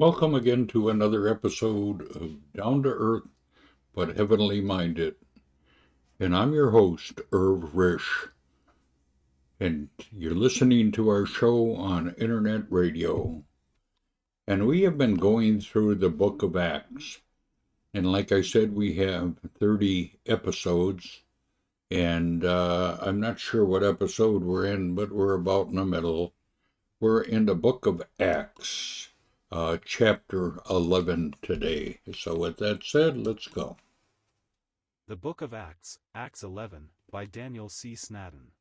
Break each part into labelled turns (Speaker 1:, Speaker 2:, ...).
Speaker 1: Welcome again to another episode of Down to Earth but Heavenly Minded. And I'm your host, Risch. And you're listening to our show on internet radio. And we have been going through the book of Acts. And like I said, we have 30 episodes. And I'm not sure what episode we're in, but we're about in the middle. We're in the book of Acts, chapter 11 today. So, with that said, let's go.
Speaker 2: The Book of Acts, Acts 11, by Daniel C. Snaddon.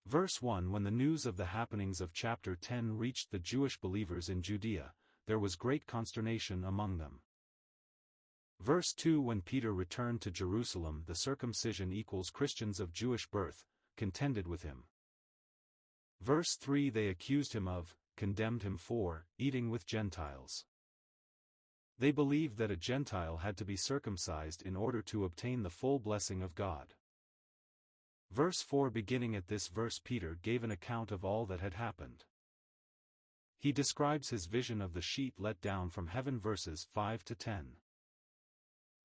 Speaker 2: Verse 1 When the news of the happenings of chapter 10 reached the Jewish believers in Judea, there was great consternation among them. Verse 2 When Peter returned to Jerusalem, the circumcision equals Christians of Jewish birth, contended with him. Verse 3 They accused him of, condemned him for, eating with Gentiles. They believed that a Gentile had to be circumcised in order to obtain the full blessing of God. Verse 4 Beginning at this verse, Peter gave an account of all that had happened. He describes his vision of the sheet let down from heaven, verses 5 to 10.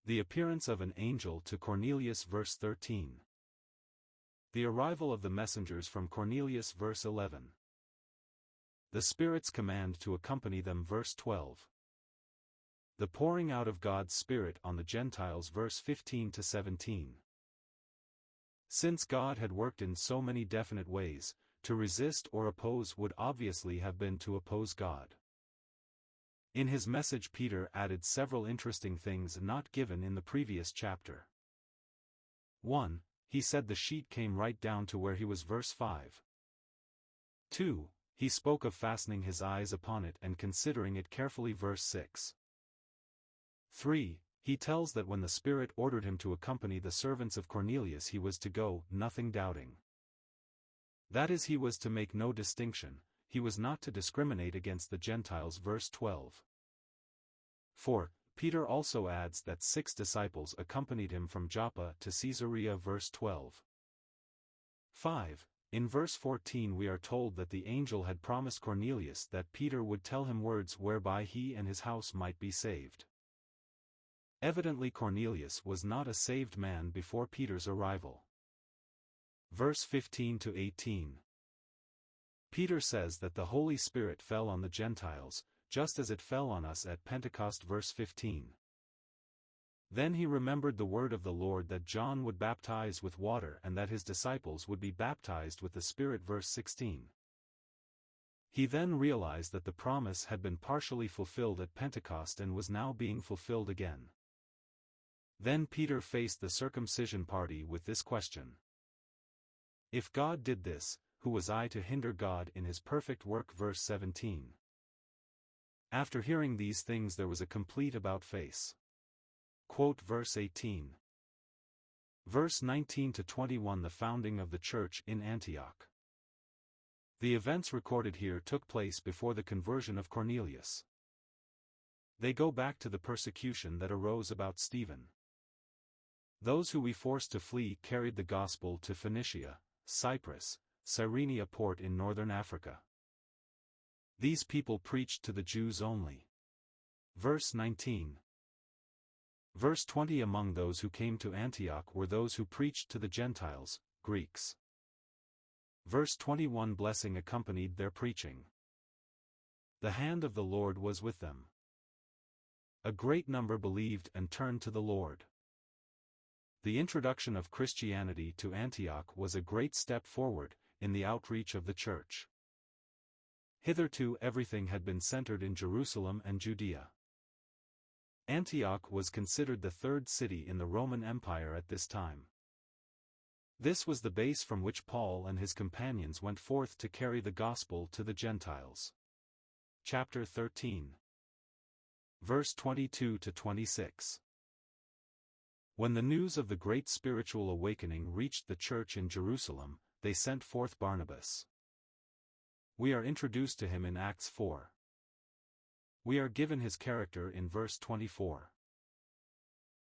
Speaker 2: The appearance of an angel to Cornelius, verse 13. The arrival of the messengers from Cornelius, verse 11. The Spirit's command to accompany them, verse 12. The pouring out of God's Spirit on the Gentiles, verse 15 to 17. Since God had worked in so many definite ways, to resist or oppose would obviously have been to oppose God. In his message, Peter added several interesting things not given in the previous chapter. 1. He said the sheet came right down to where he was, verse 5. 2. He spoke of fastening his eyes upon it and considering it carefully, verse 6. 3. He tells that when the Spirit ordered him to accompany the servants of Cornelius, he was to go, nothing doubting. That is, he was to make no distinction, he was not to discriminate against the Gentiles, verse 12. 4. Peter also adds that 6 disciples accompanied him from Joppa to Caesarea, verse 12. 5. In verse 14 we are told that the angel had promised Cornelius that Peter would tell him words whereby he and his house might be saved. Evidently Cornelius was not a saved man before Peter's arrival. Verse 15 to 18. Peter says that the Holy Spirit fell on the Gentiles, just as it fell on us at Pentecost, verse 15. Then he remembered the word of the Lord that John would baptize with water and that his disciples would be baptized with the Spirit, verse 16. He then realized that the promise had been partially fulfilled at Pentecost and was now being fulfilled again. Then Peter faced the circumcision party with this question. If God did this, who was I to hinder God in his perfect work, verse 17. After hearing these things there was a complete about-face. Quote verse 18. Verse 19 to 21 The founding of the church in Antioch. The events recorded here took place before the conversion of Cornelius. They go back to the persecution that arose about Stephen. Those who we forced to flee carried the gospel to Phoenicia, Cyprus, Cyrene, a port in northern Africa. These people preached to the Jews only. Verse 19. Verse 20 Among those who came to Antioch were those who preached to the Gentiles, Greeks. Verse 21 Blessing accompanied their preaching. The hand of the Lord was with them. A great number believed and turned to the Lord. The introduction of Christianity to Antioch was a great step forward in the outreach of the church. Hitherto everything had been centered in Jerusalem and Judea. Antioch was considered the third city in the Roman Empire at this time. This was the base from which Paul and his companions went forth to carry the gospel to the Gentiles. Chapter 13. Verse 22 to 26. When the news of the great spiritual awakening reached the church in Jerusalem, they sent forth Barnabas. We are introduced to him in Acts 4. We are given his character in verse 24.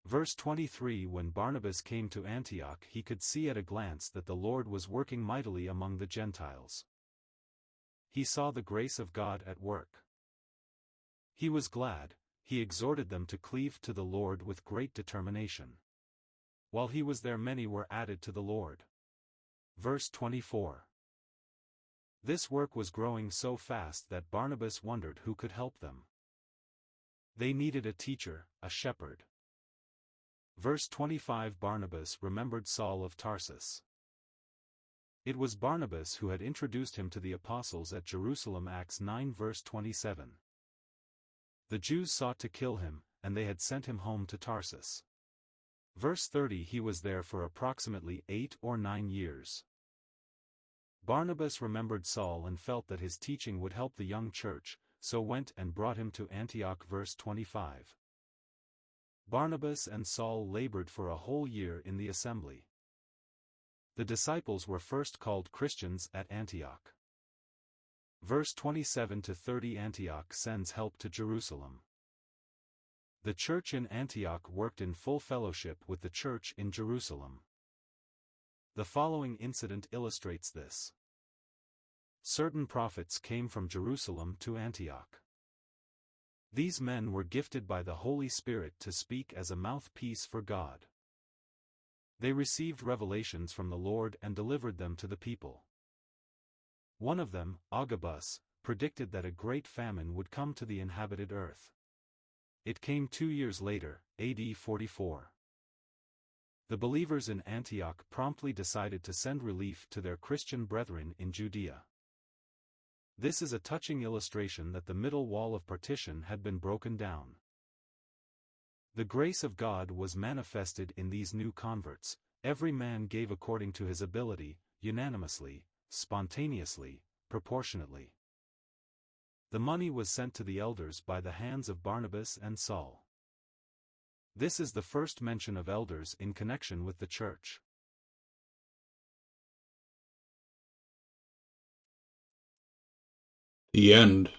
Speaker 2: Verse 23 When Barnabas came to Antioch, he could see at a glance that the Lord was working mightily among the Gentiles. He saw the grace of God at work. He was glad. He exhorted them to cleave to the Lord with great determination. While he was there, many were added to the Lord. Verse 24. This work was growing so fast that Barnabas wondered who could help them. They needed a teacher, a shepherd. Verse 25. Barnabas remembered Saul of Tarsus. It was Barnabas who had introduced him to the apostles at Jerusalem. Acts 9 verse 27. The Jews sought to kill him, and they had sent him home to Tarsus. Verse 30. He was there for approximately 8 or 9 years. Barnabas remembered Saul and felt that his teaching would help the young church, so went and brought him to Antioch. Verse 25. Barnabas and Saul labored for a whole year in the assembly. The disciples were first called Christians at Antioch. Verse 27 to 30. Antioch sends help to Jerusalem. The church in Antioch worked in full fellowship with the church in Jerusalem. The following incident illustrates this. Certain prophets came from Jerusalem to Antioch. These men were gifted by the Holy Spirit to speak as a mouthpiece for God. They received revelations from the Lord and delivered them to the people. One of them, Agabus, predicted that a great famine would come to the inhabited earth. It came 2 years later, AD 44. The believers in Antioch promptly decided to send relief to their Christian brethren in Judea. This is a touching illustration that the middle wall of partition had been broken down. The grace of God was manifested in these new converts. Every man gave according to his ability, unanimously, spontaneously, proportionately. The money was sent to the elders by the hands of Barnabas and Saul. This is the first mention of elders in connection with the church.
Speaker 1: The end.